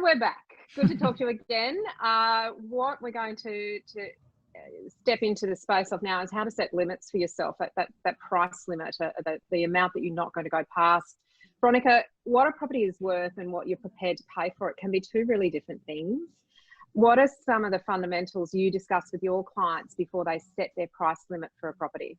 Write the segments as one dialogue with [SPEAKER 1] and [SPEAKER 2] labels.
[SPEAKER 1] we're back. Good to talk to you again. What we're going to step into the space of now is how to set limits for yourself, that price limit, the amount that you're not going to go past. Veronica, what a property is worth and what you're prepared to pay for it can be two really different things. What are some of the fundamentals you discuss with your clients before they set their price limit for a property?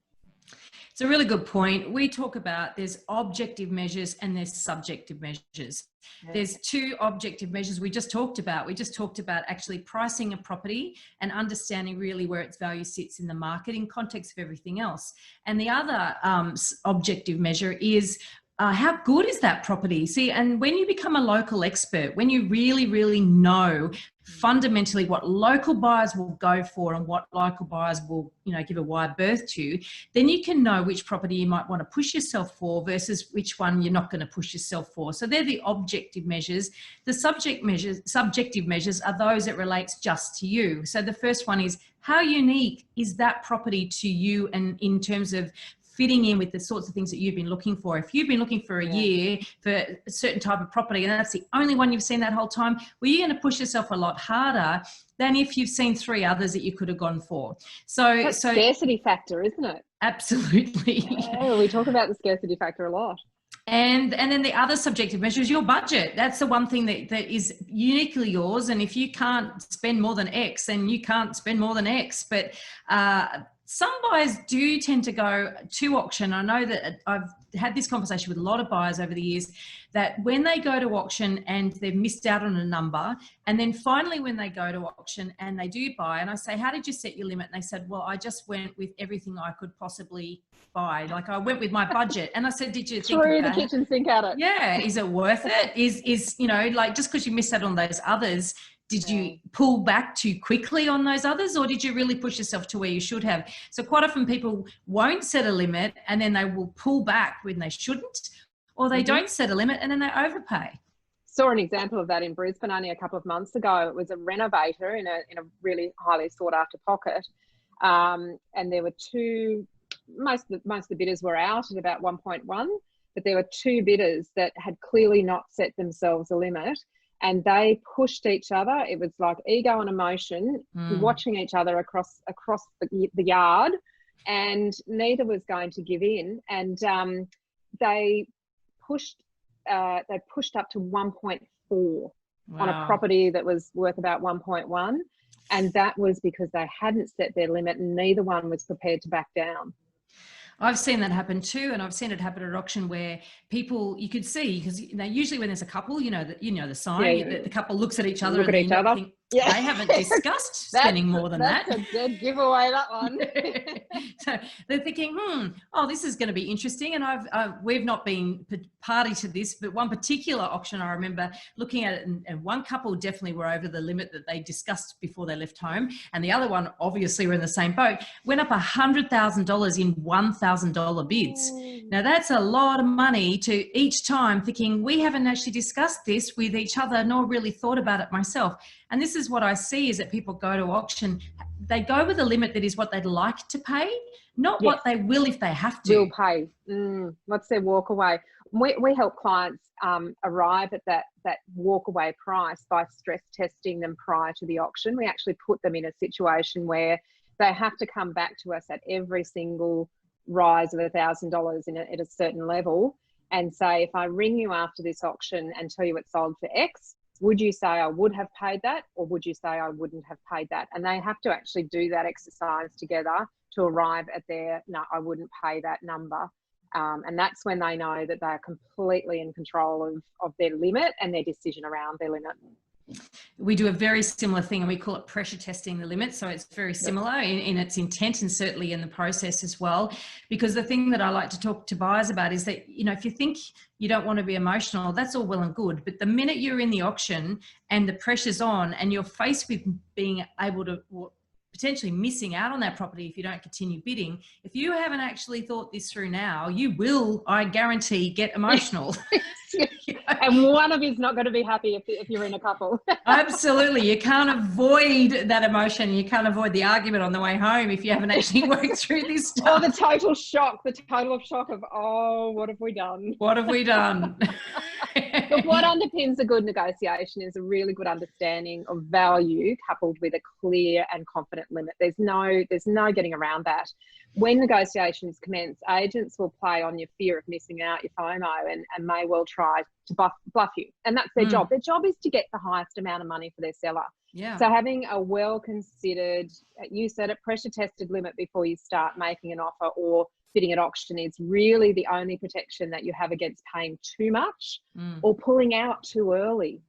[SPEAKER 2] It's a really good point. We talk about there's objective measures and there's subjective measures. Yeah. There's two objective measures we just talked about. We just talked about actually pricing a property and understanding really where its value sits in the market in context of everything else. And the other objective measure is how good is that property? See, and when you become a local expert, when you really, really know fundamentally what local buyers will go for and what local buyers will, give a wide berth to, then you can know which property you might want to push yourself for versus which one you're not going to push yourself for. So they're the objective measures. The subjective measures are those that relates just to you. So the first one is how unique is that property to you, and in terms of fitting in with the sorts of things that you've been looking for. If you've been looking for a year for a certain type of property and that's the only one you've seen that whole time, well, you're going to push yourself a lot harder than if you've seen three others that you could have gone for. So
[SPEAKER 1] scarcity factor, isn't it?
[SPEAKER 2] Absolutely.
[SPEAKER 1] Yeah, we talk about the scarcity factor a lot.
[SPEAKER 2] And then the other subjective measure is your budget. That's the one thing that is uniquely yours. And if you can't spend more than X, then you can't spend more than X. But some buyers do tend to go to auction. I know that I've had this conversation with a lot of buyers over the years that when they go to auction and they've missed out on a number, and then finally when they go to auction and they do buy, and I say, how did you set your limit? And they said, well, I just went with everything I could possibly buy. Like I went with my budget. And I said, did you think
[SPEAKER 1] threw the kitchen sink at it?
[SPEAKER 2] Yeah. Is it worth it? Is like just because you missed out on those others, did you pull back too quickly on those others, or did you really push yourself to where you should have? So quite often people won't set a limit and then they will pull back when they shouldn't, or they don't set a limit and then they overpay.
[SPEAKER 1] Saw an example of that in Brisbane only a couple of months ago. It was a renovator in a really highly sought after pocket. And there were most of the bidders were out at about 1.1, but there were two bidders that had clearly not set themselves a limit. And they pushed each other. It was like ego and emotion, watching each other across the yard, and neither was going to give in. And they pushed up to 1.4 on a property that was worth about 1.1, and that was because they hadn't set their limit, and neither one was prepared to back down.
[SPEAKER 2] I've seen that happen too, and I've seen it happen at auction where people, you could see, because usually when there's a couple, the sign, the couple looks at each other, think, they haven't discussed spending more than that.
[SPEAKER 1] That's a dead giveaway, that one.
[SPEAKER 2] So they're thinking, this is going to be interesting. And we've not been party to this, but one particular auction I remember looking at it, and one couple definitely were over the limit that they discussed before they left home, and the other one obviously were in the same boat, went up $100,000 in $1,000 bids. Now that's a lot of money to each time, thinking we haven't actually discussed this with each other nor really thought about it myself. And this is what I see, is that people go to auction, they go with a limit that is what they'd like to pay, not what they will if they have to.
[SPEAKER 1] Will pay. What's their walk away? We help clients arrive at that walk away price by stress testing them prior to the auction. We actually put them in a situation where they have to come back to us at every single rise of $1,000 at a certain level and say, if I ring you after this auction and tell you it's sold for X, would you say I would have paid that, or would you say I wouldn't have paid that? And they have to actually do that exercise together to arrive at their, no, I wouldn't pay that number. And that's when they know that they're completely in control of their limit and their decision around their limit.
[SPEAKER 2] We do a very similar thing, and we call it pressure testing the limit. So it's very similar in its intent and certainly in the process as well. Because the thing that I like to talk to buyers about is that, if you think you don't want to be emotional, that's all well and good. But the minute you're in the auction and the pressure's on and you're faced with being able to, potentially missing out on that property if you don't continue bidding, if you haven't actually thought this through now, you will, I guarantee, get emotional.
[SPEAKER 1] And one of you's not going to be happy if you're in a couple.
[SPEAKER 2] Absolutely. You can't avoid that emotion. You can't avoid the argument on the way home if you haven't actually worked through this stuff.
[SPEAKER 1] Or the total shock of, oh, what have we done?
[SPEAKER 2] What have we done?
[SPEAKER 1] But what underpins a good negotiation is a really good understanding of value coupled with a clear and confident limit. There's no getting around that. When negotiations commence, agents will play on your fear of missing out, your FOMO, and may well try to bluff you. And that's their job. Their job is to get the highest amount of money for their seller.
[SPEAKER 2] Yeah.
[SPEAKER 1] So having a well-considered, you said it, pressure-tested limit before you start making an offer or bidding at auction is really the only protection that you have against paying too much or pulling out too early.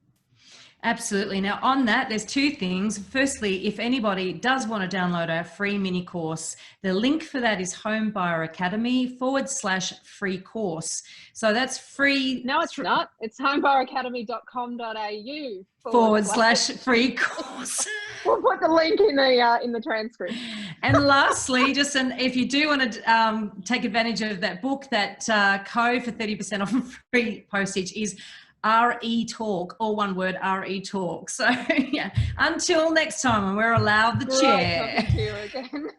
[SPEAKER 2] Absolutely. Now on that, there's two things. Firstly, if anybody does want to download our free mini course, the link for that is homebuyer.academy/free course. So that's free.
[SPEAKER 1] No, it's not. It's
[SPEAKER 2] homebuyeracademy.com.au/free course.
[SPEAKER 1] We'll put the link in the transcript.
[SPEAKER 2] And lastly, if you do want to take advantage of that book, that code for 30% off free postage is RE Talk, all one word, RE Talk. So yeah, until next time when we're allowed the chair.
[SPEAKER 1] Great talking to you again.